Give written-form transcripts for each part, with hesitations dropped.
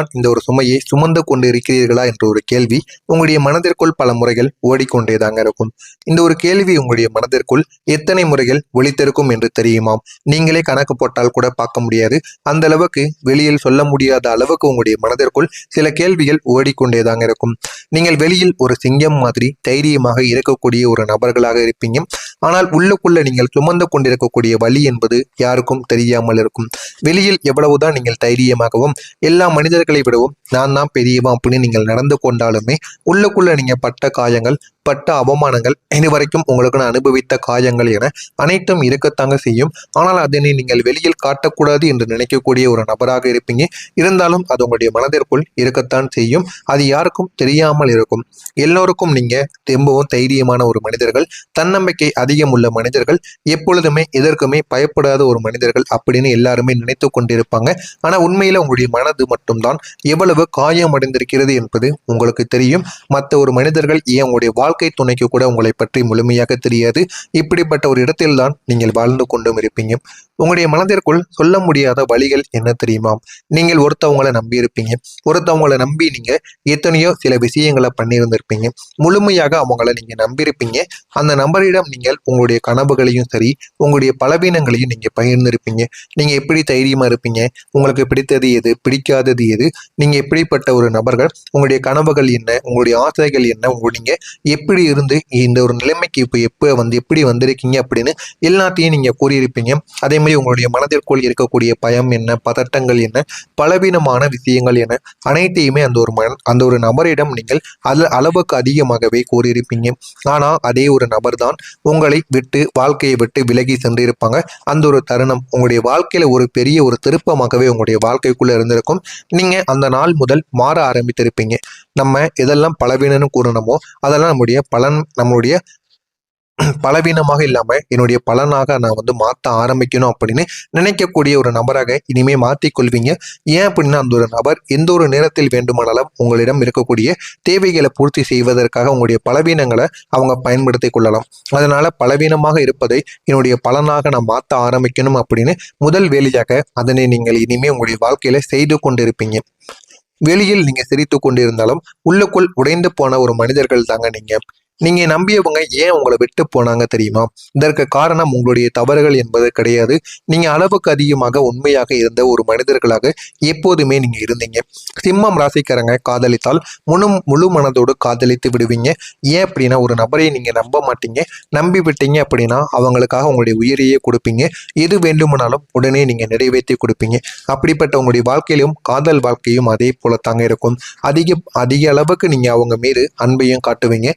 இந்த ஒரு சுமையை சுமந்து கொண்டு இருக்கிறீர்களா என்ற ஒரு கேள்வி உங்களுடைய மனதிற்குள் பல முறைகள் ஓடிக்கொண்டேதாங்க இருக்கும். இந்த ஒரு கேள்வி உங்களுடைய மனதிற்குள் எத்தனை முறைகள் ஒலித்திருக்கும் என்று தெரியுமாம். நீங்களே கணக்கு போட்டால் கூட பார்க்க முடியாது. அந்த அளவுக்கு வெளியில் சொல்ல முடியாத அளவுக்கு உங்களுடைய மனதிற்குள் சில கேள்விகள் ஓடிக்கொண்டேதாங்க இருக்கும். நீங்கள் வெளியில் ஒரு சிங்கம் மாதிரி தைரியமாக இருக்கக்கூடிய ஒரு நபர்களாக இருப்பீங்க. ஆனால் உள்ளுக்குள்ள நீங்கள் சுமந்து கொண்டிருக்கக்கூடிய வலி என்பது யாருக்கும் தெரியாமல் இருக்கும். வெளியில் எவ்வளவுதான் நீங்கள் தைரியமாகவும் எல்லா மனிதர்களை விடவும் நான் தான் பெரியவன் அப்படின்னு நீங்கள் நடந்து கொண்டாலுமே உள்ளுக்குள்ள நீங்க பட்ட காயங்கள், பட்ட அவமானங்கள், இதுவரைக்கும் உங்களுக்கு நான் அனுபவித்த காயங்கள் என அனைத்தும் இருக்கத்தாங்க செய்யும். ஆனால் அதனை நீங்கள் வெளியில் காட்டக்கூடாது என்று நினைக்கக்கூடிய ஒரு நபராக இருப்பீங்க. இருந்தாலும் அது உங்களுடைய மனதிற்குள் இருக்கத்தான் செய்யும். அது யாருக்கும் தெரியாமல் இருக்கும். எல்லோருக்கும் நீங்க ரொம்பவும் தைரியமான ஒரு மனிதர்கள், தன்னம்பிக்கை அதிகம் உள்ள மனிதர்கள், எப்பொழுதுமே எதற்குமே பயப்படாத ஒரு மனிதர்கள் அப்படின்னு எல்லாருமே நினைத்து கொண்டிருப்பாங்க. ஆனா உண்மையில உங்களுடைய மனது மட்டும்தான் எவ்வளவு காயம் அடைந்திருக்கிறது என்பது உங்களுக்கு தெரியும். மற்ற ஒரு மனிதர்கள் ஏன் உங்களுடைய வாழ்க்கை துணைக்கு கூட உங்களை பற்றி முழுமையாக தெரியாது. இப்படிப்பட்ட ஒரு இடத்தில்தான் நீங்கள் வாழ்ந்து கொண்டும் இருப்பீங்க. உங்களுடைய மனதிற்குள் சொல்ல முடியாத வழிகள் என்ன தெரியுமா? நீங்கள் ஒருத்தவங்களை நம்பி இருப்பீங்க. ஒருத்தவங்களை நம்பி நீங்க எத்தனையோ சில விஷயங்களை பண்ணியிருந்திருப்பீங்க. முழுமையாக அவங்கள நீங்க நம்பியிருப்பீங்க. அந்த நபரிடம் நீங்கள் உங்களுடைய கனவுகளையும் சரி, உங்களுடைய பலவீனங்களையும் நீங்க பகிர்ந்திருப்பீங்க. நீங்க எப்படி தைரியமா இருப்பீங்க, உங்களுக்கு பிடித்தது எது, பிடிக்காதது எது, நீங்க எப்படிப்பட்ட ஒரு நபர்கள், உங்களுடைய கனவுகள் என்ன, உங்களுடைய ஆசைகள் என்ன, நீங்க எப்படி இருந்து இந்த ஒரு நிலைமைக்கு இப்போ எப்படி வந்திருக்கீங்க அப்படின்னு எல்லாத்தையும் நீங்க கூறியிருப்பீங்க. அதே மாதிரி உங்களுடைய மனதிற்குள் இருக்கக்கூடிய பயம் என்ன, பதட்டங்கள் என்ன, பலவீனமான விஷயங்கள் என்ன, அனைத்தையுமே அந்த ஒரு நபரிடம் நீங்கள் அளவுக்கு அதிகமாகவே கூறியிருப்பீங்க. ஆனா அதே ஒரு நபர் தான் உங்களை விட்டு, வாழ்க்கையை விட்டு விலகி சென்றிருப்பாங்க. அந்த ஒரு தருணம் உங்களுடைய வாழ்க்கையில ஒரு பெரிய ஒரு திருப்பமாகவே உங்களுடைய வாழ்க்கைக்குள்ள இருந்திருக்கும். நீங்க அந்த நாள் முதல் மாற ஆரம்பித்திருப்பீங்க. நம்ம எதெல்லாம் பலவீனம்னு கூறணுமோ அதெல்லாம் நம்மளுடைய பலவீனமாக இல்லாம என்னுடைய பலனாக நான் மாற்ற ஆரம்பிக்கணும் அப்படின்னு நினைக்கக்கூடிய ஒரு நபராக இனிமே மாற்றிக்கொள்வீங்க. ஏன் அப்படின்னா அந்த ஒரு நபர் எந்த ஒரு நேரத்தில் வேண்டுமானாலும் உங்களிடம் இருக்கக்கூடிய தேவைகளை பூர்த்தி செய்வதற்காக உங்களுடைய பலவீனங்களை அவங்க பயன்படுத்தி கொள்ளலாம். அதனால பலவீனமாக இருப்பதை என்னுடைய பலனாக நான் மாற்ற ஆரம்பிக்கணும் அப்படின்னு முதல் வேலையாக அதனை நீங்கள் இனிமே உங்களுடைய வாழ்க்கையில செய்து கொண்டிருப்பீங்க. வெளியில் நீங்க சிரித்து கொண்டிருந்தாலும் உள்ளுக்குள் உடைந்து போன ஒரு மனிதர்கள் தாங்க நீங்க நம்பியவங்க ஏன் உங்களை விட்டு போனாங்க தெரியுமா? இதற்கு காரணம் உங்களுடைய தவறுகள் என்பது கிடையாது. நீங்க அளவுக்கு அதிகமாக உண்மையாக இருந்த ஒரு மனிதர்களாக எப்போதுமே நீங்க இருந்தீங்க. சிம்மம் ராசிக்காரங்க காதலித்தால் முழு மனதோடு காதலித்து விடுவீங்க. ஏன் அப்படின்னா ஒரு நபரை நீங்க நம்ப மாட்டீங்க. நம்பி விட்டீங்க அப்படின்னா அவங்களுக்காக உங்களுடைய உயிரையே கொடுப்பீங்க. எது வேண்டுமானாலும் உடனே நீங்க நிறைவேற்றி கொடுப்பீங்க. அப்படிப்பட்ட உங்களுடைய வாழ்க்கையிலும் காதல் வாழ்க்கையும் அதே போலத்தாங்க இருக்கும். அதிக அளவுக்கு நீங்க அவங்க மீது அன்பையும் காட்டுவீங்க.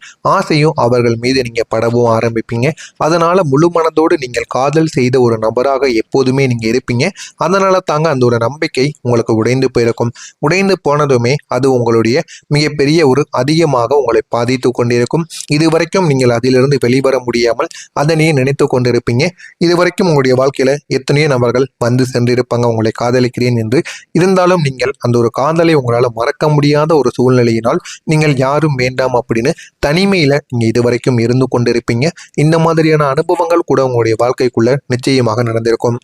அவர்கள் மீது நீங்க படவும் ஆரம்பிப்பீங்க. அதனால முழு மனதோடு நீங்கள் காதல் செய்த ஒரு நபராக எப்போதுமே நீங்க இருப்பீங்க. அதனால தாங்க அந்த ஒரு நம்பிக்கை உங்களுக்கு உடைந்து போயிருக்கும். உடைந்து போனதுமே அது உங்களுடைய மிகப்பெரிய ஒரு அதிகமாக உங்களை பாதித்து கொண்டிருக்கும். இதுவரைக்கும் நீங்கள் அதிலிருந்து வெளிவர முடியாமல் அதனையே நினைத்து கொண்டிருப்பீங்க. இதுவரைக்கும் உங்களுடைய வாழ்க்கையில எத்தனையோ நபர்கள் வந்து சென்றிருப்பாங்க உங்களை காதலிக்கிறேன் என்று. இருந்தாலும் நீங்கள் அந்த ஒரு காதலை உங்களால் மறக்க முடியாத ஒரு சூழ்நிலையினால் நீங்கள் யாரும் வேண்டாம் அப்படின்னு தனிமையில நீங்க இதுவரைக்கும் இருந்து கொண்டிருப்பீங்க. இந்த மாதிரியான அனுபவங்கள் கூட உங்களுடைய வாழ்க்கைக்குள்ள நிச்சயமாக நடந்திருக்கும்.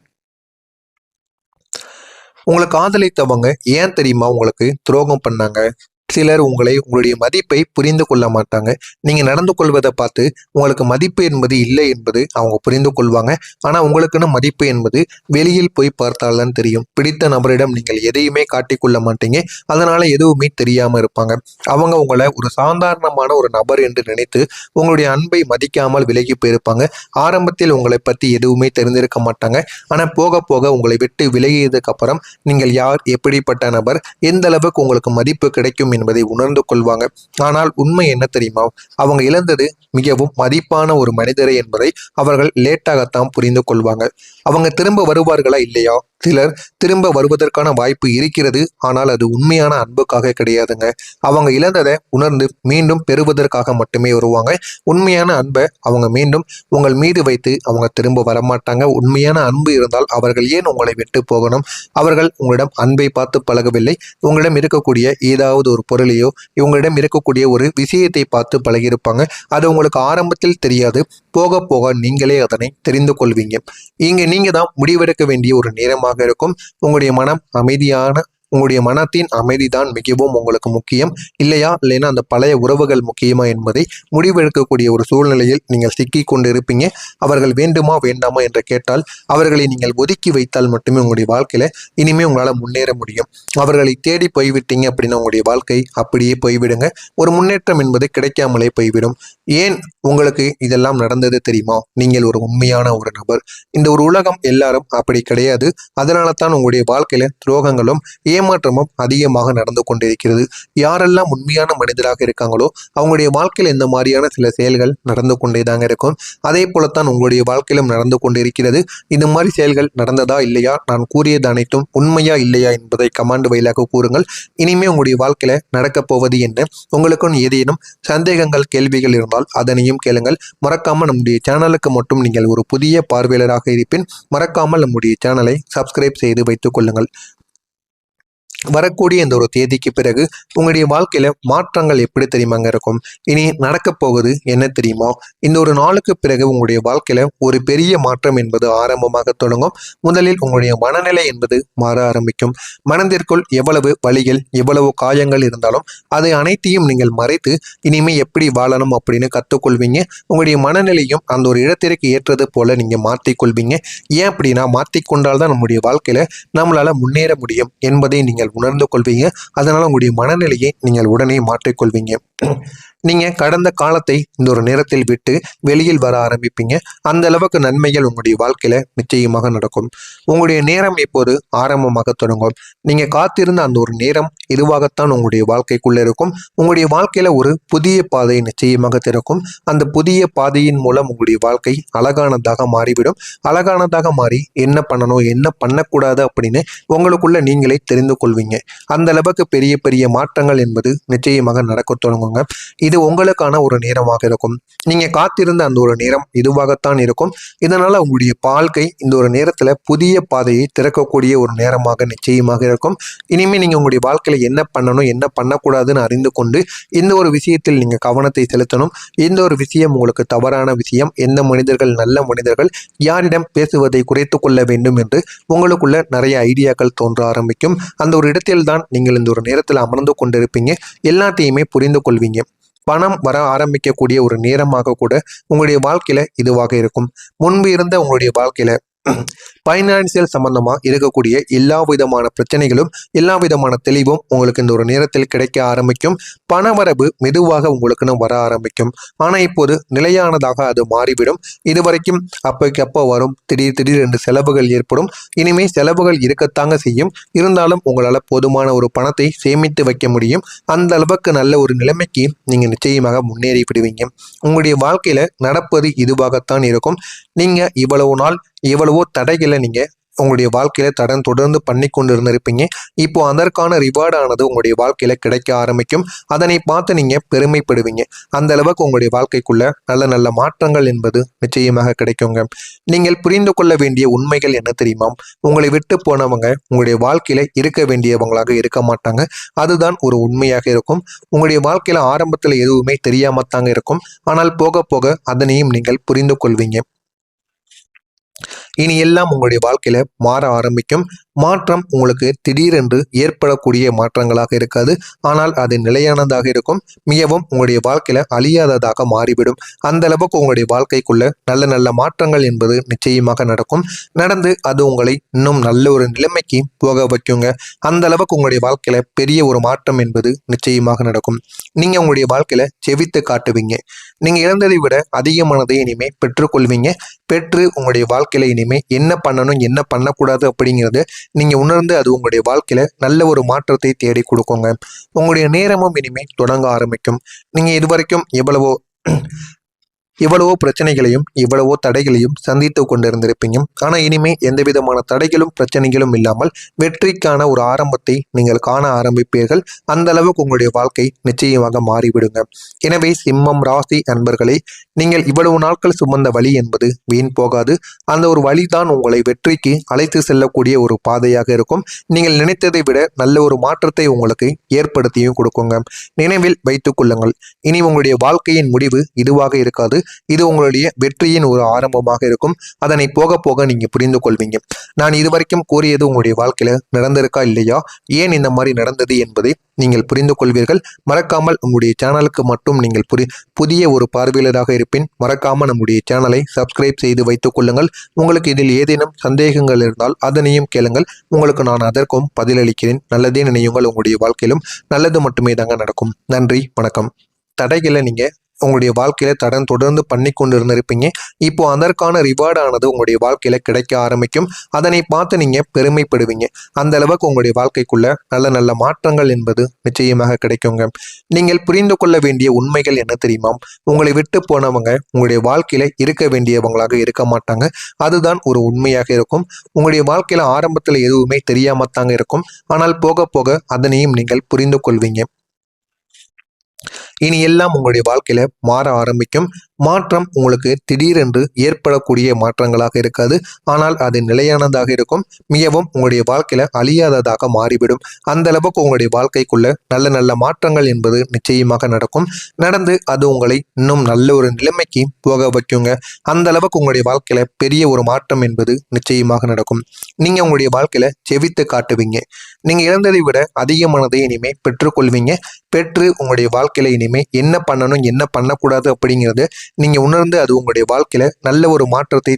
உங்களை காதலித்தவங்க ஏன் தெரியுமா உங்களுக்கு துரோகம் பண்ணாங்க? சிலர் உங்களுடைய மதிப்பை புரிந்து கொள்ள மாட்டாங்க. நீங்க நடந்து கொள்வதை பார்த்து உங்களுக்கு மதிப்பு என்பது இல்லை என்பது அவங்க புரிந்து கொள்வாங்க. ஆனா உங்களுக்குன்னு மதிப்பு என்பது வெளியில் போய் பார்த்தால்தான் தெரியும். பிடித்த நபரிடம் நீங்கள் எதையுமே காட்டிக்கொள்ள மாட்டீங்க. அதனால எதுவுமே தெரியாம இருப்பாங்க. அவங்க உங்களை ஒரு சாதாரணமான ஒரு நபர் என்று நினைத்து உங்களுடைய அன்பை மதிக்காமல் விலகி போயிருப்பாங்க. ஆரம்பத்தில் உங்களை பற்றி எதுவுமே தெரிந்திருக்க மாட்டாங்க. ஆனா போக போக உங்களை விட்டு விலகியதுக்கு அப்புறம் நீங்கள் யார், எப்படிப்பட்ட நபர், எந்த அளவுக்கு உங்களுக்கு மதிப்பு கிடைக்கும் என்பதை உணர்ந்து கொள்வாங்க. ஆனால் உண்மை என்ன தெரியுமா? அவங்க இழந்தது மிகவும் மதிப்பான ஒரு மனிதரை என்பதை அவர்கள் லேட்டாகத்தான் புரிந்து கொள்வாங்க. அவங்க திரும்ப வருவார்களா இல்லையா? சிலர் திரும்ப வருவதற்கான வாய்ப்பு இருக்கிறது. ஆனால் அது உண்மையான அன்புக்காக கிடையாதுங்க. அவங்க இழந்ததை உணர்ந்து மீண்டும் பெறுவதற்காக மட்டுமே வருவாங்க. உண்மையான அன்பை அவங்க மீண்டும் உங்கள் மீது வைத்து அவங்க திரும்ப வரமாட்டாங்க. உண்மையான அன்பு இருந்தால் அவர்கள் ஏன் உங்களை விட்டு போகணும்? அவர்கள் உங்களிடம் அன்பை பார்த்து பழகவில்லை. உங்களிடம் இருக்கக்கூடிய ஏதாவது ஒரு பொருளையோ இவங்களிடம் இருக்கக்கூடிய ஒரு விஷயத்தை பார்த்து பழகியிருப்பாங்க. அது உங்களுக்கு ஆரம்பத்தில் தெரியாது. போக போக நீங்களே அதனை தெரிந்து கொள்வீங்க. நீங்க தான் முடிவெடுக்க வேண்டிய ஒரு நேரமாக இருக்கும். உங்களுடைய மனம் அமைதியான உங்களுடைய மனத்தின் அமைதி தான் மிகவும் உங்களுக்கு முக்கியம் இல்லையா, இல்லைன்னா அந்த பழைய உறவுகள் முக்கியமா என்பதை முடிவெடுக்கக்கூடிய ஒரு சூழ்நிலையில் நீங்கள் சிக்கி கொண்டு இருப்பீங்க. அவர்கள் வேண்டுமா வேண்டாமா என்று கேட்டால் அவர்களை நீங்கள் ஒதுக்கி வைத்தால் மட்டுமே உங்களுடைய வாழ்க்கையில இனிமே உங்களால் முன்னேற முடியும். அவர்களை தேடி போய்விட்டீங்க அப்படின்னா உங்களுடைய வாழ்க்கை அப்படியே போய்விடுங்க. ஒரு முன்னேற்றம் என்பது கிடைக்காமலே போய்விடும். ஏன் உங்களுக்கு இதெல்லாம் நடந்தது தெரியுமா? நீங்கள் ஒரு உண்மையான ஒரு நபர். இந்த ஒரு உலகம் எல்லாரும் அப்படி கிடையாது. அதனால தான் உங்களுடைய வாழ்க்கையில துரோகங்களும் ஏமாற்றமும் அதிகமாக நடந்து கொண்டிருக்கிறது. யாரெல்லாம் உண்மையான மனிதராக இருக்காங்களோ அவங்களுடைய வாழ்க்கையில் இந்த மாதிரியான சில செயல்கள் நடந்து கொண்டேதாங்க இருக்கும். அதே போலத்தான் உங்களுடைய வாழ்க்கையிலும் நடந்து கொண்டிருக்கிறது. இந்த மாதிரி செயல்கள் நடந்ததா இல்லையா, நான் கூறியது அனைத்தும் உண்மையா இல்லையா என்பதை கமாண்ட் வாயிலாக கூறுங்கள். இனிமே உங்களுடைய வாழ்க்கையில நடக்கப் போவது என்ன, உங்களுக்கும் ஏதேனும் சந்தேகங்கள் கேள்விகள் இருந்தால் அதனையும் கேளுங்கள். மறக்காமல் நம்முடைய சேனலுக்கு மட்டும் நீங்கள் ஒரு புதிய பார்வையாளராக இருப்பின் மறக்காமல் நம்முடைய சேனலை சப்ஸ்கிரைப் செய்து வைத்துக் கொள்ளுங்கள். வரக்கூடிய இந்த ஒரு தேதிக்கு பிறகு உங்களுடைய வாழ்க்கையில மாற்றங்கள் எப்படி தெரியுமாங்க இருக்கும். இனி நடக்க போகுது என்ன தெரியுமா? இந்த ஒரு நாளுக்கு பிறகு உங்களுடைய வாழ்க்கையில ஒரு பெரிய மாற்றம் என்பது ஆரம்பமாக தொடங்கும். முதலில் உங்களுடைய மனநிலை என்பது மாற ஆரம்பிக்கும். மனதிற்குள் எவ்வளவு வலிகள் எவ்வளவு காயங்கள் இருந்தாலும் அதை அனைத்தையும் நீங்கள் மறைத்து இனிமே எப்படி வாழணும் அப்படின்னு கற்றுக்கொள்வீங்க. உங்களுடைய மனநிலையும் அந்த ஒரு இடத்திற்கு ஏற்றது போல நீங்க மாற்றிக்கொள்வீங்க. ஏன் அப்படின்னா மாற்றிக்கொண்டால்தான் நம்முடைய வாழ்க்கையில நம்மளால முன்னேற முடியும் என்பதை நீங்கள் உணர்ந்து கொள்வீங்க. அதனால உங்களுடைய மனநிலையை நீங்கள் உடனே மாற்றிக்கொள்வீங்க. நீங்க கடந்த காலத்தை இந்த ஒரு நேரத்தில் விட்டு வெளியில் வர ஆரம்பிப்பீங்க. அந்த அளவுக்கு நன்மைகள் உங்களுடைய வாழ்க்கையில நிச்சயமாக நடக்கும். உங்களுடைய நேரம் இப்போது ஆரம்பமாக தொடங்கும். நீங்க காத்திருந்த அந்த ஒரு நேரம் இதுவாகத்தான் உங்களுடைய வாழ்க்கைக்குள்ள இருக்கும். உங்களுடைய வாழ்க்கையில ஒரு புதிய பாதை நிச்சயமாக திறக்கும். அந்த புதிய பாதையின் மூலம் உங்களுடைய வாழ்க்கை அழகானதாக மாறிவிடும். அழகானதாக மாறி என்ன பண்ணணும் என்ன பண்ணக்கூடாது அப்படின்னு உங்களுக்குள்ள நீங்களே தெரிந்து கொள்வீங்க. அந்த அளவுக்கு பெரிய பெரிய மாற்றங்கள் என்பது நிச்சயமாக நடக்க தொடங்குங்க. இது உங்களுக்கான ஒரு நேரமாக இருக்கும். நீங்க காத்திருந்த அந்த ஒரு நேரம் இதுவாகத்தான் இருக்கும். இதனால உங்களுடைய வாழ்க்கை இந்த ஒரு நேரத்துல புதிய பாதையை திறக்கக்கூடிய ஒரு நேரமாக நிச்சயமாக இருக்கும். இனிமே நீங்க உங்களுடைய வாழ்க்கையில என்ன பண்ணணும் என்ன பண்ணக்கூடாதுன்னு அறிந்து கொண்டு இந்த ஒரு விஷயத்தில் நீங்க கவனத்தை செலுத்தணும். இந்த ஒரு விஷயம் உங்களுக்கு தவறான விஷயம், எந்த மனிதர்கள் நல்ல மனிதர்கள், யாரிடம் பேசுவதை குறைத்து கொள்ள வேண்டும் என்று உங்களுக்குள்ள நிறைய ஐடியாக்கள் தோன்ற ஆரம்பிக்கும். அந்த ஒரு இடத்தில் தான் நீங்கள் இந்த ஒரு நேரத்தில் அமர்ந்து கொண்டிருப்பீங்க. எல்லாத்தையுமே புரிந்து கொள்வீங்க. பணம் வர ஆரம்பிக்கக்கூடிய ஒரு நேரமாக கூட உங்களுடைய வாழ்க்கையில இதுவாக இருக்கும். முன்பு இருந்த உங்களுடைய வாழ்க்கையில பைனான்சியல் சம்பந்தமா இருக்கக்கூடிய எல்லா விதமான பிரச்சனைகளும் எல்லா விதமான தெளிவும் உங்களுக்கு இந்த ஒரு நேரத்தில் கிடைக்க ஆரம்பிக்கும். பணவரவு மெதுவாக உங்களுக்குன்னு வர ஆரம்பிக்கும். ஆனா இப்போது நிலையானதாக அது மாறிவிடும். இதுவரைக்கும் அப்போ வரும் திடீர் என்று செலவுகள் ஏற்படும். இனிமே செலவுகள் இருக்கத்தாங்க செய்யும். இருந்தாலும் உங்களால போதுமான ஒரு பணத்தை சேமித்து வைக்க முடியும். அந்த அளவுக்கு நல்ல ஒரு நிலைமைக்கு நீங்க நிச்சயமாக முன்னேறி விடுவீங்க. உங்களுடைய வாழ்க்கையில நடப்பது இதுவாகத்தான் இருக்கும். நீங்க இவ்வளவு நாள் எவ்வளவோ தடைகளை நீங்க உங்களுடைய வாழ்க்கையில தொடர்ந்து பண்ணி கொண்டு இருந்திருப்பீங்க. இப்போ அதற்கான ரிவார்டானது உங்களுடைய வாழ்க்கையில கிடைக்க ஆரம்பிக்கும். அதனை பார்த்து நீங்க பெருமைப்படுவீங்க. அந்த அளவுக்கு உங்களுடைய வாழ்க்கைக்குள்ள நல்ல நல்ல மாற்றங்கள் என்பது நிச்சயமாக கிடைக்குங்க. நீங்கள் புரிந்து கொள்ள வேண்டிய உண்மைகள் என்ன தெரியுமா? உங்களை விட்டு போனவங்க உங்களுடைய வாழ்க்கையில இருக்க வேண்டியவங்களாக இருக்க மாட்டாங்க. அதுதான் ஒரு உண்மையாக இருக்கும். உங்களுடைய வாழ்க்கையில ஆரம்பத்துல எதுவுமே தெரியாமத்தாங்க இருக்கும். ஆனால் போக போக அதனையும் நீங்கள் புரிந்து கொள்வீங்க. இனி எல்லாம் உங்களுடைய வாழ்க்கையில மாற ஆரம்பிக்கும். மாற்றம் உங்களுக்கு திடீரென்று ஏற்படக்கூடிய மாற்றங்களாக இருக்காது. ஆனால் அது நிலையானதாக இருக்கும். மிகவும் உங்களுடைய வாழ்க்கையில அழியாததாக மாறிவிடும். அந்த அளவுக்கு உங்களுடைய வாழ்க்கைக்குள்ள நல்ல நல்ல மாற்றங்கள் என்பது நிச்சயமாக நடக்கும். நடந்து அது உங்களை இன்னும் நல்ல ஒரு நிலைமைக்கு போக வைக்குங்க. அந்த அளவுக்கு உங்களுடைய வாழ்க்கையில பெரிய ஒரு மாற்றம் என்பது நிச்சயமாக நடக்கும். நீங்க உங்களுடைய வாழ்க்கையில செவித்து காட்டுவீங்க. நீங்க இழந்ததை விட அதிகமானதை இனிமே பெற்றுக்கொள்வீங்க. பெற்று உங்களுடைய வாழ்க்கையில இனிமே என்ன பண்ணணும் என்ன பண்ணக்கூடாது அப்படிங்கிறது நீங்க உணர்ந்து அது உங்களுடைய வாழ்க்கையில நல்ல ஒரு மாற்றத்தை தேடி கொடுக்குங்க. உங்களுடைய நேரமும் இனிமே தொடங்க ஆரம்பிக்கும். நீங்க இதுவரைக்கும் இவ்வளவோ பிரச்சனைகளையும் இவ்வளவோ தடைகளையும் சந்தித்து கொண்டிருந்திருப்பீங்க. ஆனா இனிமே எந்த விதமான தடைகளும் பிரச்சனைகளும் இல்லாமல் வெற்றிக்கான ஒரு ஆரம்பத்தை நீங்கள் காண ஆரம்பிப்பீர்கள். அந்த அளவுக்கு உங்களுடைய வாழ்க்கை நிச்சயமாக மாறிவிடுங்க. எனவே சிம்மம் ராசி அன்பர்களே, நீங்கள் இவ்வளவு நாட்கள் சுமந்த வழி என்பது வீண் போகாது. அந்த ஒரு வழிதான் உங்களை வெற்றிக்கு அழைத்து செல்லக்கூடிய ஒரு பாதையாக இருக்கும். நீங்கள் நினைத்ததை விட நல்ல ஒரு மாற்றத்தை உங்களுக்கு ஏற்படுத்தியும் கொடுக்குங்க. நினைவில் வைத்துக் கொள்ளுங்கள். இனி உங்களுடைய வாழ்க்கையின் முடிவு இதுவாக இருக்காது. இது உங்களுடைய வெற்றியின் ஒரு ஆரம்பமாக இருக்கும். அதனை போக போக நீங்க புரிந்து கொள்வீங்க. நான் இதுவரைக்கும் கூறியது உங்களுடைய வாழ்க்கையில நடந்திருக்கா இல்லையா, ஏன் இந்த மாதிரி நடந்தது என்பதை நீங்கள் புரிந்து கொள்வீர்கள். மறக்காமல் உங்களுடைய சேனலுக்கு மட்டும் நீங்கள் புதிய ஒரு பார்வையாளராக இருப்பின் மறக்காம நம்முடைய சேனலை சப்ஸ்கிரைப் செய்து வைத்துக் கொள்ளுங்கள். உங்களுக்கு இதில் ஏதேனும் சந்தேகங்கள் இருந்தால் அதனையும் கேளுங்கள். உங்களுக்கு நான் அதற்கும் பதிலளிக்கிறேன். நல்லதே நினையுங்கள். உங்களுடைய வாழ்க்கையிலும் நல்லது மட்டுமே தாங்க நடக்கும். நன்றி, வணக்கம். தடைகளை நீங்க உங்களுடைய வாழ்க்கையில தொடர்ந்து பண்ணி கொண்டு இருந்திருப்பீங்க. இப்போ அதற்கான ரிவார்டு ஆனது உங்களுடைய வாழ்க்கையில கிடைக்க ஆரம்பிக்கும். அதனை பார்த்து நீங்க பெருமைப்படுவீங்க. அந்த அளவுக்கு உங்களுடைய வாழ்க்கைக்குள்ள நல்ல நல்ல மாற்றங்கள் என்பது நிச்சயமாக கிடைக்குங்க. நீங்கள் புரிந்து கொள்ள வேண்டிய உண்மைகள் என்ன தெரியுமா? உங்களை விட்டு போனவங்க உங்களுடைய வாழ்க்கையில இருக்க வேண்டியவங்களாக இருக்க மாட்டாங்க. அதுதான் ஒரு உண்மையாக இருக்கும். உங்களுடைய வாழ்க்கையில ஆரம்பத்துல எதுவுமே தெரியாம தாங்க இருக்கும். ஆனால் போக போக அதனையும் நீங்கள் புரிந்து கொள்வீங்க. இனி எல்லாம் உங்களுடைய வாழ்க்கையில மாற ஆரம்பிக்கும். மாற்றம் உங்களுக்கு திடீரென்று ஏற்படக்கூடிய மாற்றங்களாக இருக்காது. ஆனால் அது நிலையானதாக இருக்கும். மிகவும் உங்களுடைய வாழ்க்கையில அழியாததாக மாறிவிடும். அந்த அளவுக்கு உங்களுடைய வாழ்க்கைக்குள்ள நல்ல நல்ல மாற்றங்கள் என்பது நிச்சயமாக நடக்கும். நடந்து அது உங்களை இன்னும் நல்ல ஒரு நிலைமைக்கு போக வைக்குங்க. அந்த அளவுக்கு உங்களுடைய வாழ்க்கையில பெரிய ஒரு மாற்றம் என்பது நிச்சயமாக நடக்கும். நீங்க உங்களுடைய வாழ்க்கையில செவித்து காட்டுவீங்க. நீங்க இழந்ததை விட அதிகமானதை இனிமே பெற்றுக்கொள்வீங்க. பெற்று உங்களுடைய வாழ்க்கையில இனிமே என்ன பண்ணணும் என்ன பண்ணக்கூடாது அப்படிங்கிறது நீங்க உணர்ந்து அது உங்களுடைய வாழ்க்கையில நல்ல ஒரு மாற்றத்தை